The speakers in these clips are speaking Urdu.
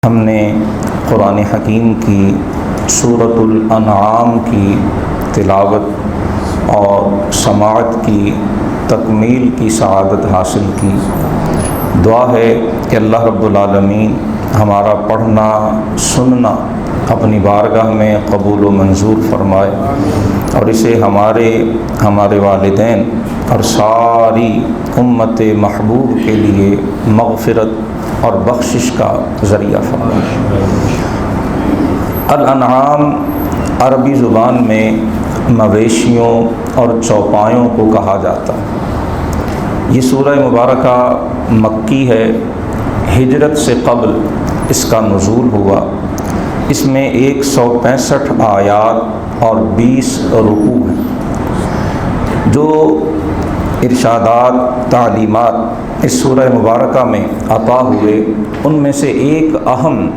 ہم نے قرآن حکیم کی سورۃ الانعام کی تلاوت اور سماعت کی تکمیل کی سعادت حاصل کی۔ دعا ہے کہ اللہ رب العالمین ہمارا پڑھنا سننا اپنی بارگاہ میں قبول و منظور فرمائے اور اسے ہمارے والدین اور ساری امت محبوب کے لیے مغفرت اور بخشش کا ذریعہ فرمائے۔ الانعام عربی زبان میں مویشیوں اور چوپایوں کو کہا جاتا ہے۔ یہ سورہ مبارکہ مکی ہے، ہجرت سے قبل اس کا نزول ہوا۔ اس میں 165 آیات اور 20 رکوع ہیں۔ جو ارشادات تعلیمات اس سورہ مبارکہ میں عطا ہوئے ان میں سے ایک اہم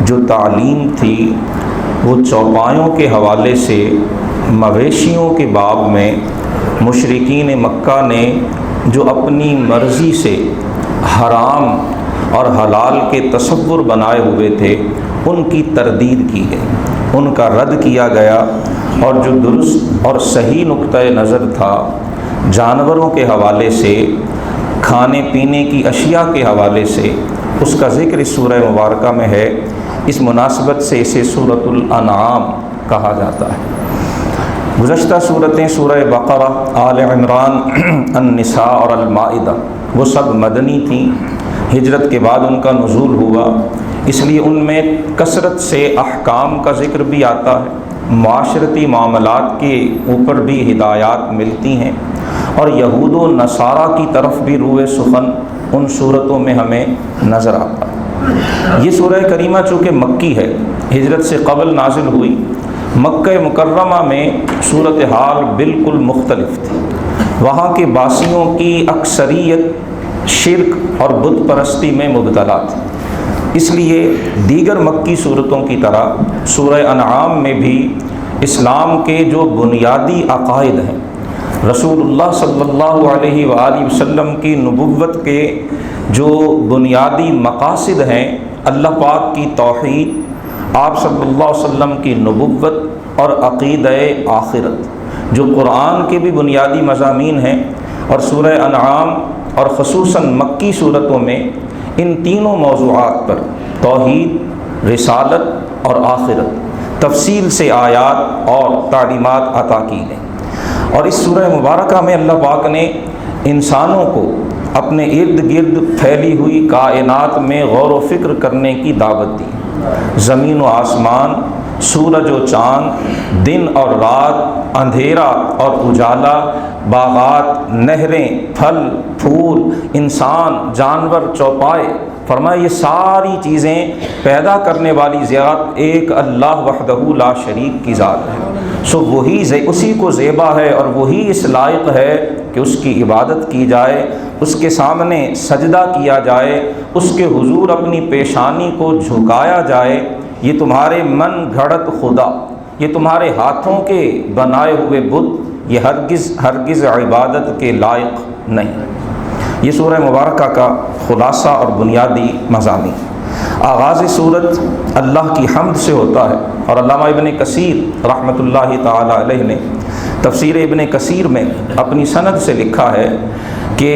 جو تعلیم تھی وہ چوپایوں کے حوالے سے مویشیوں کے باب میں مشرکین مکہ نے جو اپنی مرضی سے حرام اور حلال کے تصور بنائے ہوئے تھے ان کی تردید کی گئی، ان کا رد کیا گیا، اور جو درست اور صحیح نقطۂ نظر تھا جانوروں کے حوالے سے، کھانے پینے کی اشیاء کے حوالے سے، اس کا ذکر اس سورہ مبارکہ میں ہے۔ اس مناسبت سے اسے سورۃ الانعام کہا جاتا ہے۔ گزشتہ صورتیں سورہ بقرہ، آل عمران، النساء اور المائدہ وہ سب مدنی تھیں۔ ہجرت کے بعد ان کا نزول ہوا، اس لیے ان میں کثرت سے احکام کا ذکر بھی آتا ہے، معاشرتی معاملات کے اوپر بھی ہدایات ملتی ہیں، اور یہود و نصارہ کی طرف بھی روئے سخن ان صورتوں میں ہمیں نظر آتا ہے۔ یہ سورہ کریمہ چونکہ مکی ہے، ہجرت سے قبل نازل ہوئی، مکہ مکرمہ میں صورتحال بالکل مختلف تھی۔ وہاں کے باسیوں کی اکثریت شرک اور بت پرستی میں مبتلا تھی، اس لیے دیگر مکی صورتوں کی طرح سورہ انعام میں بھی اسلام کے جو بنیادی عقائد ہیں، رسول اللہ صلی اللہ علیہ وآلہ وسلم کی نبوت کے جو بنیادی مقاصد ہیں، اللہ پاک کی توحید، آپ صلی اللہ علیہ وسلم کی نبوت اور عقیدہ آخرت، جو قرآن کے بھی بنیادی مضامین ہیں، اور سورہ انعام اور خصوصاً مکی صورتوں میں ان تینوں موضوعات پر توحید، رسالت اور آخرت تفصیل سے آیات اور تعلیمات عطا کی گئیں۔ اور اس سورہ مبارکہ میں اللہ پاک نے انسانوں کو اپنے ارد گرد پھیلی ہوئی کائنات میں غور و فکر کرنے کی دعوت دی۔ زمین و آسمان، سورج و چاند، دن اور رات، اندھیرا اور اجالا، باغات، نہریں، پھل پھول، انسان، جانور، چوپائے، فرمایا یہ ساری چیزیں پیدا کرنے والی ذات ایک اللہ وحدہ لا شریک کی ذات ہے، سو وہی اسی کو زیبا ہے اور وہی اس لائق ہے کہ اس کی عبادت کی جائے، اس کے سامنے سجدہ کیا جائے، اس کے حضور اپنی پیشانی کو جھکایا جائے۔ یہ تمہارے من گھڑت خدا، یہ تمہارے ہاتھوں کے بنائے ہوئے بت، یہ ہرگز عبادت کے لائق نہیں۔ یہ سورہ مبارکہ کا خلاصہ اور بنیادی مضامین۔ آغاز سورت اللہ کی حمد سے ہوتا ہے، اور علامہ ابن کثیر رحمۃ اللہ تعالی علیہ نے تفسیر ابن کثیر میں اپنی سند سے لکھا ہے کہ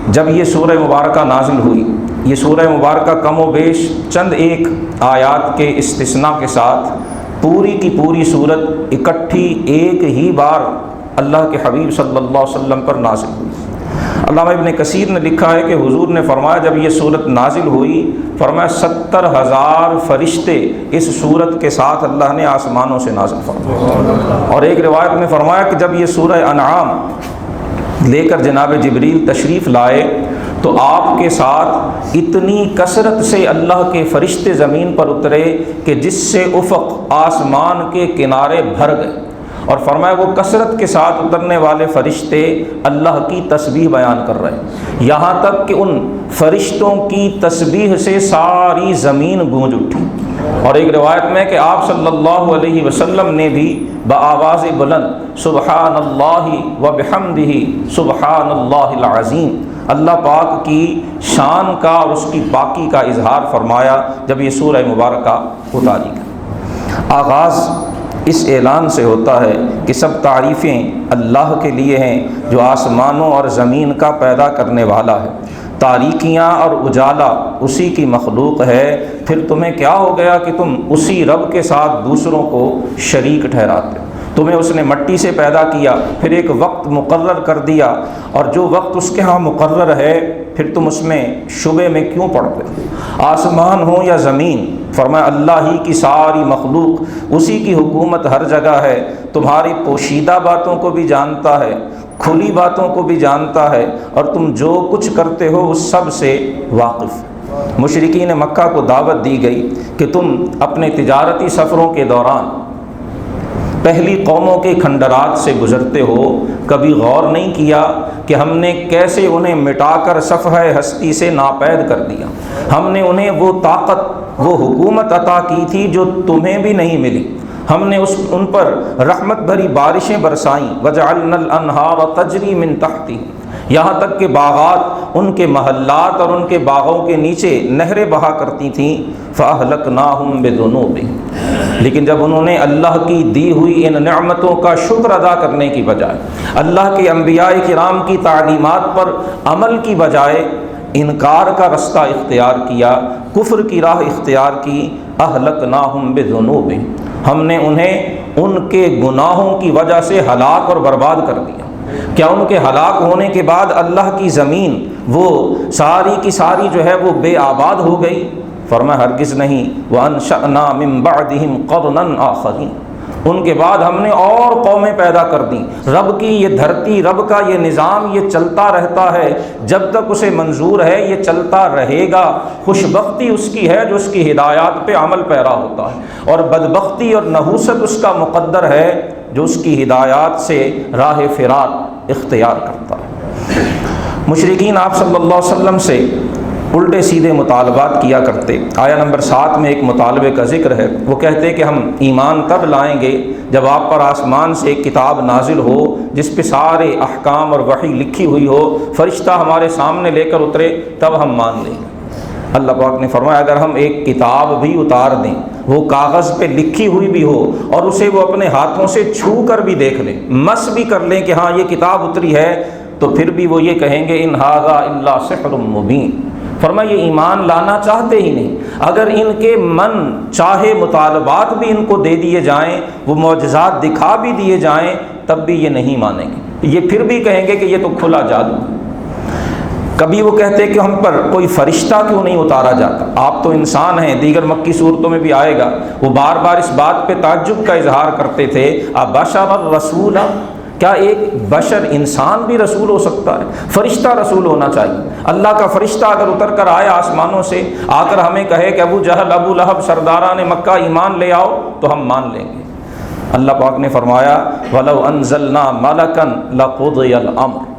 جب یہ سورہ مبارکہ نازل ہوئی، یہ سورہ مبارکہ کم و بیش چند ایک آیات کے استثناء کے ساتھ پوری کی پوری سورت اکٹھی ایک ہی بار اللہ کے حبیب صلی اللہ علیہ وسلم پر نازل ہوئی۔ علامہ ابن کثیر نے لکھا ہے کہ حضور نے فرمایا جب یہ سورت نازل ہوئی، فرمایا 70,000 فرشتے اس سورت کے ساتھ اللہ نے آسمانوں سے نازل فرمایا۔ اور ایک روایت میں فرمایا کہ جب یہ سورہ انعام لے کر جناب جبریل تشریف لائے تو آپ کے ساتھ اتنی کثرت سے اللہ کے فرشتے زمین پر اترے کہ جس سے افق آسمان کے کنارے بھر گئے، اور فرمایا وہ کثرت کے ساتھ اترنے والے فرشتے اللہ کی تسبیح بیان کر رہے ہیں، یہاں تک کہ ان فرشتوں کی تسبیح سے ساری زمین گونج اٹھی۔ اور ایک روایت میں کہ آپ صلی اللہ علیہ وسلم نے بھی بآواز بلند سبحان اللہ و بحمدہ سبحان اللہ العظیم اللہ پاک کی شان کا اور اس کی پاکی کا اظہار فرمایا جب یہ سورہ مبارکہ اتاری گئی۔ آغاز اس اعلان سے ہوتا ہے کہ سب تعریفیں اللہ کے لیے ہیں جو آسمانوں اور زمین کا پیدا کرنے والا ہے، تاریکیاں اور اجالا اسی کی مخلوق ہے، پھر تمہیں کیا ہو گیا کہ تم اسی رب کے ساتھ دوسروں کو شریک ٹھہراتے ہو؟ تمہیں اس نے مٹی سے پیدا کیا، پھر ایک وقت مقرر کر دیا، اور جو وقت اس کے ہاں مقرر ہے پھر تم اس میں شبے میں کیوں پڑتے ہو؟ آسمان ہو یا زمین، فرمایا اللہ ہی کی ساری مخلوق، اسی کی حکومت ہر جگہ ہے، تمہاری پوشیدہ باتوں کو بھی جانتا ہے، کھلی باتوں کو بھی جانتا ہے، اور تم جو کچھ کرتے ہو اس سب سے واقف ہے۔ مشرکین مکہ کو دعوت دی گئی کہ تم اپنے تجارتی سفروں کے دوران پہلی قوموں کے کھنڈرات سے گزرتے ہو، کبھی غور نہیں کیا کہ ہم نے کیسے انہیں مٹا کر صفحہ ہستی سے ناپید کر دیا، ہم نے انہیں وہ طاقت، وہ حکومت عطا کی تھی جو تمہیں بھی نہیں ملی، ہم نے ان پر رحمت بھری بارشیں برسائیں، وجعلنا الانہار تجری من تحتی، یہاں تک کہ باغات ان کے محلات اور ان کے باغوں کے نیچے نہریں بہا کرتی تھیں، فاہلکناہم بذنوبہم، لیکن جب انہوں نے اللہ کی دی ہوئی ان نعمتوں کا شکر ادا کرنے کی بجائے، اللہ کے انبیاء کرام کی تعلیمات پر عمل کی بجائے انکار کا رستہ اختیار کیا، کفر کی راہ اختیار کی، اہلکناہم بذنوبہم، ہم نے انہیں ان کے گناہوں کی وجہ سے ہلاک اور برباد کر دیا۔ کیا ان کے ہلاک ہونے کے بعد اللہ کی زمین وہ ساری کی ساری جو ہے وہ بے آباد ہو گئی؟ فرمایا ہرگز نہیں، وَأَنشَأْنَا مِن بَعْدِهِمْ قَرْنًا آخَرِينَ، ان کے بعد ہم نے اور قومیں پیدا کر دیں۔ رب کی یہ دھرتی، رب کا یہ نظام یہ چلتا رہتا ہے، جب تک اسے منظور ہے یہ چلتا رہے گا۔ خوش بختی اس کی ہے جو اس کی ہدایات پہ عمل پیرا ہوتا ہے، اور بدبختی اور نحوست اس کا مقدر ہے جو اس کی ہدایات سے راہ فرار اختیار کرتا ہے۔ مشرکین آپ صلی اللہ علیہ وسلم سے الٹے سیدھے مطالبات کیا کرتے۔ آیا نمبر 7 میں ایک مطالبے کا ذکر ہے، وہ کہتے کہ ہم ایمان تب لائیں گے جب آپ پر آسمان سے ایک کتاب نازل ہو جس پہ سارے احکام اور وحی لکھی ہوئی ہو، فرشتہ ہمارے سامنے لے کر اترے، تب ہم مان لیں گے۔ اللہ پاک نے فرمایا اگر ہم ایک کتاب بھی اتار دیں، وہ کاغذ پہ لکھی ہوئی بھی ہو، اور اسے وہ اپنے ہاتھوں سے چھو کر بھی دیکھ لیں، مس بھی کر لیں کہ ہاں یہ کتاب اتری ہے، تو پھر بھی وہ یہ کہیں گے ان ھذا الا سحر مبین۔ فرمایا یہ ایمان لانا چاہتے ہی نہیں۔ اگر ان کے من چاہے مطالبات بھی ان کو دے دیے جائیں، وہ معجزات دکھا بھی دیے جائیں، تب بھی یہ نہیں مانیں گے، یہ پھر بھی کہیں گے کہ یہ تو کھلا جادو۔ کبھی وہ کہتے کہ ہم پر کوئی فرشتہ کیوں نہیں اتارا جاتا، آپ تو انسان ہیں، دیگر مکی صورتوں میں بھی آئے گا۔ وہ بار بار اس بات پہ تعجب کا اظہار کرتے تھے، ابشر الرسول، کیا ایک بشر انسان بھی رسول ہو سکتا ہے؟ فرشتہ رسول ہونا چاہیے۔ اللہ کا فرشتہ اگر اتر کر آئے آسمانوں سے، آ کر ہمیں کہے کہ ابو جہل ابو لہب سرداران مکہ ایمان لے آؤ، تو ہم مان لیں گے۔ اللہ پاک نے فرمایا وَلَوْ أَنزَلْنَا مَلَكًا لَقُضِيَ الْأَمْرُ،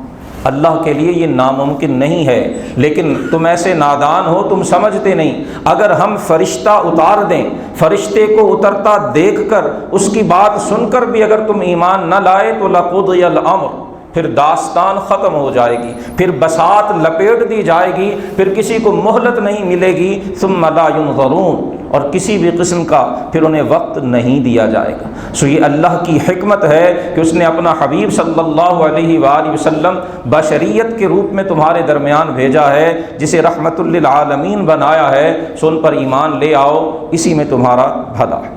اللہ کے لیے یہ ناممکن نہیں ہے، لیکن تم ایسے نادان ہو، تم سمجھتے نہیں۔ اگر ہم فرشتہ اتار دیں، فرشتے کو اترتا دیکھ کر، اس کی بات سن کر بھی اگر تم ایمان نہ لائے تو لَقُضِيَ الْأَمْرُ، پھر داستان ختم ہو جائے گی، پھر بساط لپیٹ دی جائے گی، پھر کسی کو مہلت نہیں ملے گی، ثُمَّ لَا يُنظَرُونَ، اور کسی بھی قسم کا پھر انہیں وقت نہیں دیا جائے گا۔ سو یہ اللہ کی حکمت ہے کہ اس نے اپنا حبیب صلی اللہ علیہ وآلہ وسلم بشریت کے روپ میں تمہارے درمیان بھیجا ہے، جسے رحمت للعالمین بنایا ہے، سو ان پر ایمان لے آؤ، اسی میں تمہارا بھلا ہے۔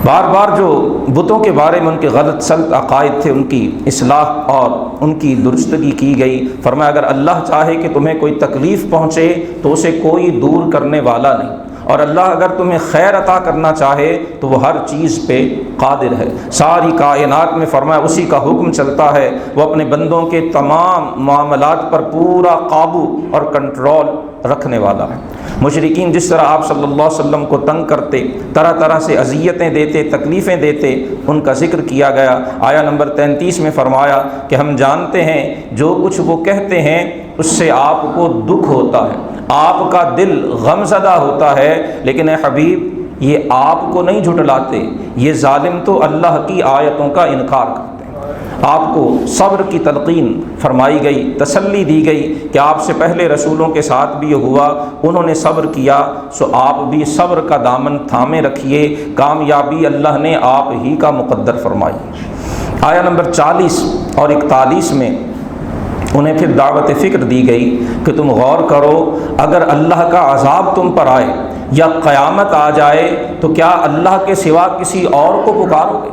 بار بار جو بتوں کے بارے میں ان کے غلط سلط عقائد تھے، ان کی اصلاح اور ان کی درستگی کی گئی۔ فرمایا اگر اللہ چاہے کہ تمہیں کوئی تکلیف پہنچے تو اسے کوئی دور کرنے والا نہیں، اور اللہ اگر تمہیں خیر عطا کرنا چاہے تو وہ ہر چیز پہ قادر ہے۔ ساری کائنات میں فرمایا اسی کا حکم چلتا ہے، وہ اپنے بندوں کے تمام معاملات پر پورا قابو اور کنٹرول رکھنے والا ہے۔ مشرکین جس طرح آپ صلی اللہ علیہ وسلم کو تنگ کرتے، طرح طرح سے اذیتیں دیتے، تکلیفیں دیتے، ان کا ذکر کیا گیا۔ آیا نمبر 33 میں فرمایا کہ ہم جانتے ہیں جو کچھ وہ کہتے ہیں اس سے آپ کو دکھ ہوتا ہے، آپ کا دل غم زدہ ہوتا ہے، لیکن اے حبیب یہ آپ کو نہیں جھٹلاتے، یہ ظالم تو اللہ کی آیتوں کا انکار کرتے ہیں۔ آپ کو صبر کی تلقین فرمائی گئی، تسلی دی گئی کہ آپ سے پہلے رسولوں کے ساتھ بھی یہ ہوا، انہوں نے صبر کیا، سو آپ بھی صبر کا دامن تھامے رکھیے، کامیابی اللہ نے آپ ہی کا مقدر فرمائی۔ آیا نمبر 40 اور 41 میں انہیں پھر دعوت فکر دی گئی کہ تم غور کرو، اگر اللہ کا عذاب تم پر آئے یا قیامت آ جائے تو کیا اللہ کے سوا کسی اور کو پکارو گے؟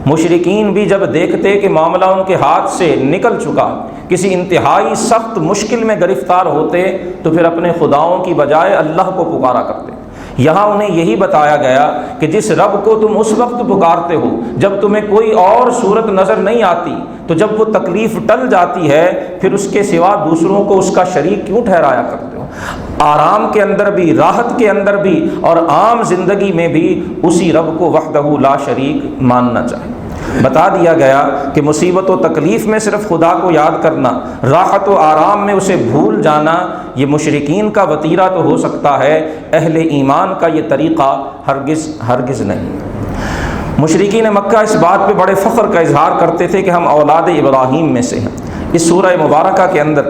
مشرکین بھی جب دیکھتے کہ معاملہ ان کے ہاتھ سے نکل چکا، کسی انتہائی سخت مشکل میں گرفتار ہوتے تو پھر اپنے خداؤں کی بجائے اللہ کو پکارا کرتے۔ یہاں انہیں یہی بتایا گیا کہ جس رب کو تم اس وقت پکارتے ہو جب تمہیں کوئی اور صورت نظر نہیں آتی، تو جب وہ تکلیف ٹل جاتی ہے پھر اس کے سوا دوسروں کو اس کا شریک کیوں ٹھہرایا کرتے ہو؟ آرام کے اندر بھی، راحت کے اندر بھی اور عام زندگی میں بھی اسی رب کو وحدہ لا شریک ماننا چاہیے۔ بتا دیا گیا کہ مصیبت و تکلیف میں صرف خدا کو یاد کرنا، راحت و آرام میں اسے بھول جانا، یہ مشرکین کا وتیرہ تو ہو سکتا ہے، اہل ایمان کا یہ طریقہ ہرگز نہیں۔ مشرکین مکہ اس بات پہ بڑے فخر کا اظہار کرتے تھے کہ ہم اولاد ابراہیم میں سے ہیں۔ اس سورہ مبارکہ کے اندر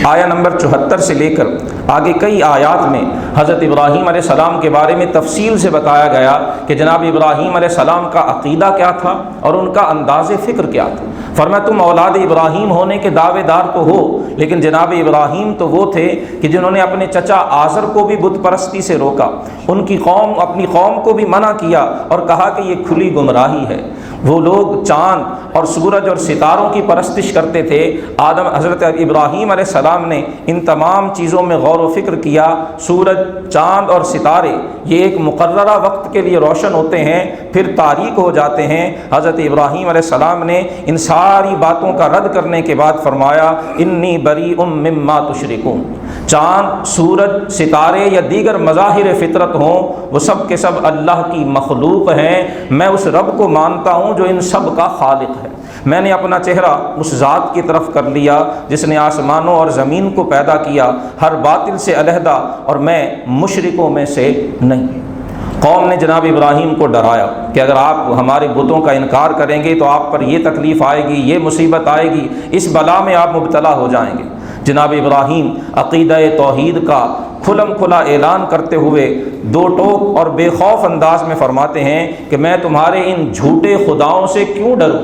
آیا نمبر 74 سے لے کر آگے کئی آیات میں حضرت ابراہیم علیہ السلام کے بارے میں تفصیل سے بتایا گیا کہ جناب ابراہیم علیہ السلام کا عقیدہ کیا تھا اور ان کا انداز فکر کیا تھا۔ فرمایا تم اولاد ابراہیم ہونے کے دعوے دار تو ہو، لیکن جناب ابراہیم تو وہ تھے کہ جنہوں نے اپنے چچا آزر کو بھی بت پرستی سے روکا، ان کی اپنی قوم کو بھی منع کیا اور کہا کہ یہ کھلی گمراہی ہے۔ وہ لوگ چاند اور سورج اور ستاروں کی پرستش کرتے تھے۔ حضرت ابراہیم علیہ السلام نے ان تمام چیزوں میں غور و فکر کیا۔ سورج، چاند اور ستارے یہ ایک مقررہ وقت کے لیے روشن ہوتے ہیں، پھر تاریک ہو جاتے ہیں۔ حضرت ابراہیم علیہ السلام نے ان ساری باتوں کا رد کرنے کے بعد فرمایا انی بریء مما تشرکون۔ چاند، سورج، ستارے یا دیگر مظاہر فطرت ہوں، وہ سب کے سب اللہ کی مخلوق ہیں، میں اس رب کو مانتا ہوں جو ان سب کا خالق ہے۔ میں نے اپنا چہرہ اس ذات کی طرف کر لیا جس نے آسمانوں اور زمین کو پیدا کیا، ہر باطل سے علیحدہ، اور میں مشرکوں میں سے نہیں۔ قوم نے جناب ابراہیم کو ڈرایا کہ اگر آپ ہمارے بتوں کا انکار کریں گے تو آپ پر یہ تکلیف آئے گی، یہ مصیبت آئے گی، اس بلا میں آپ مبتلا ہو جائیں گے۔ جناب ابراہیم عقیدہ توحید کا کھلم کھلا اعلان کرتے ہوئے دو ٹوک اور بے خوف انداز میں فرماتے ہیں کہ میں تمہارے ان جھوٹے خداؤں سے کیوں ڈروں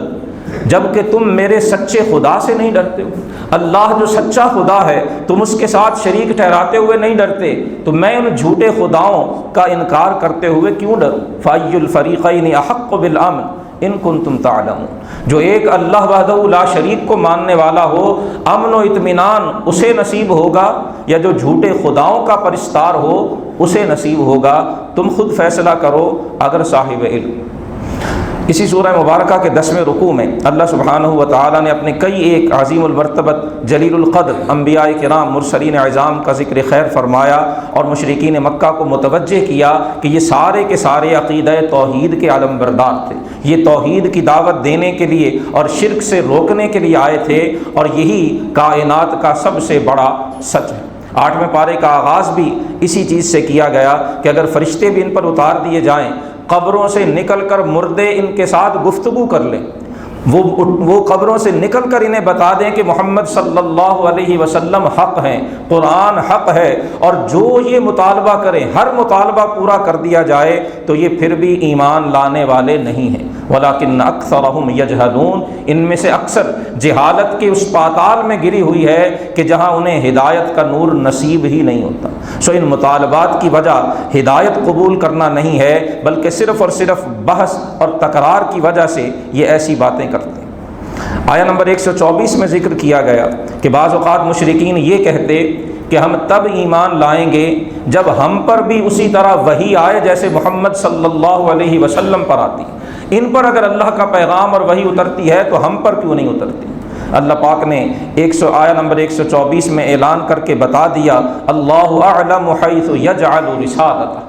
جب کہ تم میرے سچے خدا سے نہیں ڈرتے ہو۔ اللہ جو سچا خدا ہے تم اس کے ساتھ شریک ٹھہراتے ہوئے نہیں ڈرتے، تو میں ان جھوٹے خداؤں کا انکار کرتے ہوئے کیوں ڈروں؟ فَأَيُّ الْفَرِيقَيْنِ أَحَقُّ بِالْأَمْنِ ان کنتم تعلمون۔ جو ایک اللہ وحدہ لا شریک کو ماننے والا ہو، امن و اطمینان اسے نصیب ہوگا یا جو جھوٹے خداؤں کا پرستار ہو اسے نصیب ہوگا؟ تم خود فیصلہ کرو اگر صاحب علم۔ اسی سورہ مبارکہ کے 10ویں رکوع میں اللہ سبحانہ و تعالیٰ نے اپنے کئی ایک عظیم المرتبت، جلیل القدر انبیاء کرام، مرسلین اعظام کا ذکر خیر فرمایا اور مشرکین مکہ کو متوجہ کیا کہ یہ سارے کے سارے عقیدہ توحید کے علم بردار تھے، یہ توحید کی دعوت دینے کے لیے اور شرک سے روکنے کے لیے آئے تھے، اور یہی کائنات کا سب سے بڑا سچ ہے۔ 8ویں پارے کا آغاز بھی اسی چیز سے کیا گیا کہ اگر فرشتے بھی ان پر اتار دیے جائیں، قبروں سے نکل کر مردے ان کے ساتھ گفتگو کر لیں، وہ قبروں سے نکل کر انہیں بتا دیں کہ محمد صلی اللہ علیہ وسلم حق ہیں، قرآن حق ہے، اور جو یہ مطالبہ کریں ہر مطالبہ پورا کر دیا جائے تو یہ پھر بھی ایمان لانے والے نہیں ہیں۔ وَلَكِنَّ أَكْثَرَهُمْ يَجْهَلُونَ، ان میں سے اکثر جہالت کے اس پاتال میں گری ہوئی ہے کہ جہاں انہیں ہدایت کا نور نصیب ہی نہیں ہوتا۔ سو ان مطالبات کی وجہ ہدایت قبول کرنا نہیں ہے، بلکہ صرف اور صرف بحث اور تکرار کی وجہ سے یہ ایسی باتیں کرتے ہیں۔ آیا نمبر 124 میں ذکر کیا گیا کہ بعض اوقات مشرکین یہ کہتے کہ ہم تب ایمان لائیں گے جب ہم پر بھی اسی طرح وحی آئے جیسے محمد صلی اللہ علیہ وسلم پر آتی۔ ان پر اگر اللہ کا پیغام اور وحی اترتی ہے تو ہم پر کیوں نہیں اترتی؟ اللہ پاک نے آیا نمبر 124 میں اعلان کر کے بتا دیا، اللہ اعلم حیث یجعل رسالتہ،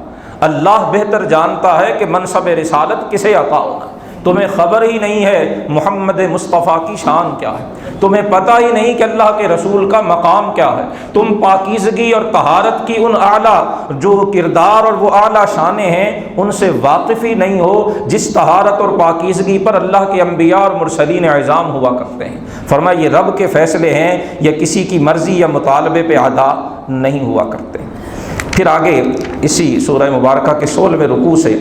اللہ بہتر جانتا ہے کہ منصب رسالت کسے عطا ہونا۔ تمہیں خبر ہی نہیں ہے محمد مصطفیٰ کی شان کیا ہے، تمہیں پتہ ہی نہیں کہ اللہ کے رسول کا مقام کیا ہے، تم پاکیزگی اور طہارت کی ان اعلیٰ جو کردار اور وہ اعلیٰ شانیں ہیں ان سے واقف ہی نہیں ہو جس طہارت اور پاکیزگی پر اللہ کے انبیاء اور مرسلین اعظام ہوا کرتے ہیں۔ فرمایا یہ رب کے فیصلے ہیں، یا کسی کی مرضی یا مطالبے پہ ادا نہیں ہوا کرتے۔ پھر آگے اسی سورہ مبارکہ کے 16ویں رکوع سے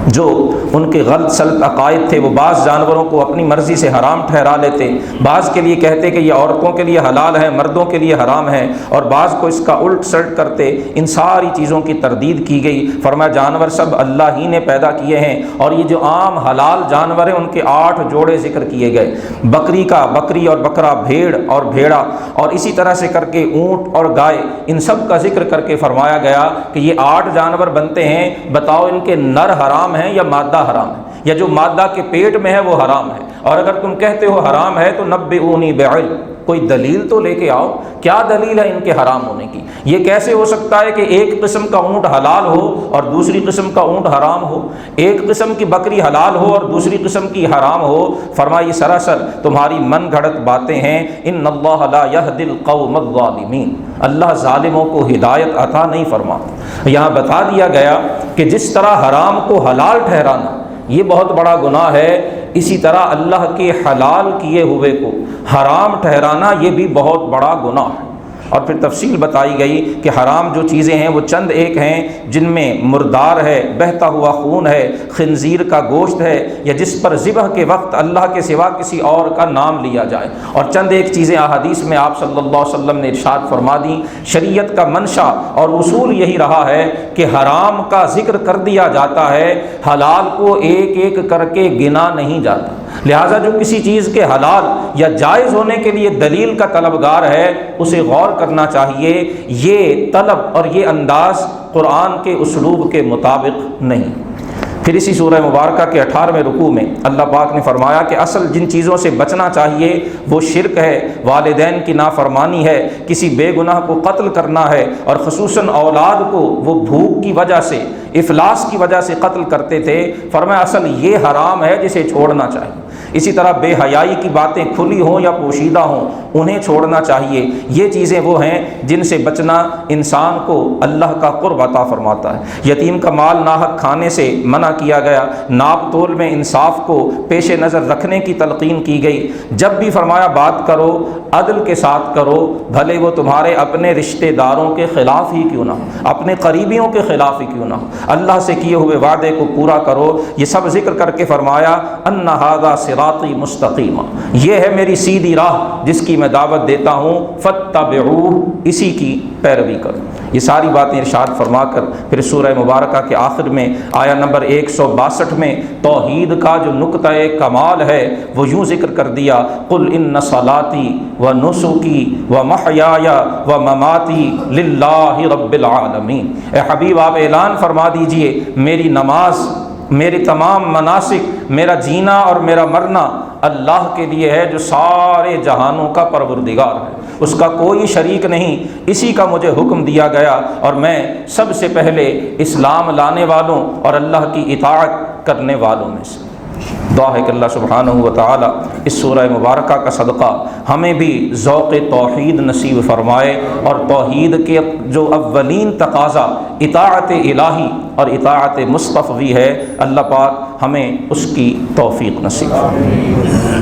جو ان کے غلط سلط عقائد تھے، وہ بعض جانوروں کو اپنی مرضی سے حرام ٹھہرا لیتے، بعض کے لیے کہتے کہ یہ عورتوں کے لیے حلال ہے، مردوں کے لیے حرام ہے، اور بعض کو اس کا الٹ سلٹ کرتے، ان ساری چیزوں کی تردید کی گئی۔ فرمایا جانور سب اللہ ہی نے پیدا کیے ہیں، اور یہ جو عام حلال جانور ہیں ان کے 8 جوڑے ذکر کیے گئے، بکری کا بکری اور بکرا، بھیڑ اور بھیڑا، اور اسی طرح سے کر کے اونٹ اور گائے، ان سب کا ذکر کر کے فرمایا گیا کہ یہ 8 جانور بنتے ہیں، بتاؤ ان کے نر حرام ہے یا مادہ حرام ہے، یا جو مادہ کے پیٹ میں ہے وہ حرام ہے؟ اور اگر تم کہتے ہو حرام ہے تو نبئونی بعلم، کوئی دلیل تو لے کے آؤ، کیا دلیل ہے ان کے حرام ہونے کی؟ یہ کیسے ہو سکتا ہے کہ ایک قسم کا اونٹ حلال ہو اور دوسری قسم کا اونٹ حرام ہو، ایک قسم کی بکری حلال ہو اور دوسری قسم کی حرام ہو؟ فرمایا یہ سراسر تمہاری من گھڑت باتیں ہیں۔ ان اللہ لا یہدی القوم الظالمین، اللہ ظالموں کو ہدایت عطا نہیں فرماتا۔ یہاں بتا دیا گیا کہ جس طرح حرام کو حلال ٹھہرانا یہ بہت بڑا گناہ ہے، اسی طرح اللہ کے حلال کیے ہوئے کو حرام ٹھہرانا یہ بھی بہت بڑا گناہ ہے۔ اور پھر تفصیل بتائی گئی کہ حرام جو چیزیں ہیں وہ چند ایک ہیں جن میں مردار ہے، بہتا ہوا خون ہے، خنزیر کا گوشت ہے، یا جس پر ذبح کے وقت اللہ کے سوا کسی اور کا نام لیا جائے، اور چند ایک چیزیں احادیث میں آپ صلی اللہ علیہ وسلم نے ارشاد فرما دیں۔ شریعت کا منشا اور اصول یہی رہا ہے کہ حرام کا ذکر کر دیا جاتا ہے، حلال کو ایک ایک کر کے گنا نہیں جاتا۔ لہٰذا جو کسی چیز کے حلال یا جائز ہونے کے لیے دلیل کا طلبگار ہے اسے غور کرنا چاہیے، یہ طلب اور یہ انداز قرآن کے اسلوب کے مطابق نہیں۔ پھر اسی سورہ مبارکہ کے 18ویں رکوع میں اللہ پاک نے فرمایا کہ اصل جن چیزوں سے بچنا چاہیے وہ شرک ہے، والدین کی نافرمانی ہے، کسی بے گناہ کو قتل کرنا ہے، اور خصوصاً اولاد کو وہ بھوک کی وجہ سے، افلاس کی وجہ سے قتل کرتے تھے۔ فرمایا اصل یہ حرام ہے جسے چھوڑنا چاہیے۔ اسی طرح بے حیائی کی باتیں کھلی ہوں یا پوشیدہ ہوں انہیں چھوڑنا چاہیے۔ یہ چیزیں وہ ہیں جن سے بچنا انسان کو اللہ کا قرب عطا فرماتا ہے۔ یتیم کا مال ناحق کھانے سے منع کیا گیا، ناپ تول میں انصاف کو پیش نظر رکھنے کی تلقین کی گئی۔ جب بھی فرمایا بات کرو عدل کے ساتھ کرو، بھلے وہ تمہارے اپنے رشتہ داروں کے خلاف ہی کیوں نہ ہو، اپنے قریبیوں کے خلاف ہی کیوں نہ ہو، اللہ سے کیے ہوئے وعدے کو پورا کرو۔ یہ سب ذکر کر کے فرمایا ان ھذا صراطی مستقیما، یہ ہے میری سیدھی راہ جس کی میں دعوت دیتا ہوں، فاتبعوہ، اسی کی پیروی کرو۔ یہ ساری باتیں ارشاد فرما کر پھر سورہ مبارکہ کے آخر میں آیا نمبر 162 میں توحید کا جو نقطہ کمال ہے وہ یوں ذکر کر دیا، قل ان صلاتی و نسکی و محیای و مماتی للہ رب العالمین۔ اے حبیب آپ اعلان فرما دیجئے میری نماز، میرے تمام مناسک، میرا جینا اور میرا مرنا اللہ کے لیے ہے جو سارے جہانوں کا پروردگار ہے، اس کا کوئی شریک نہیں۔ اسی کا مجھے حکم دیا گیا اور میں سب سے پہلے اسلام لانے والوں اور اللہ کی اطاعت کرنے والوں میں سے۔ دعا ہے کہ اللہ سبحانہ و تعالی اس سورہ مبارکہ کا صدقہ ہمیں بھی ذوق توحید نصیب فرمائے، اور توحید کے جو اولین تقاضا اطاعت الہی اور اطاعت مصطفی ہے، اللہ پاک ہمیں اس کی توفیق نصیب فرمائے۔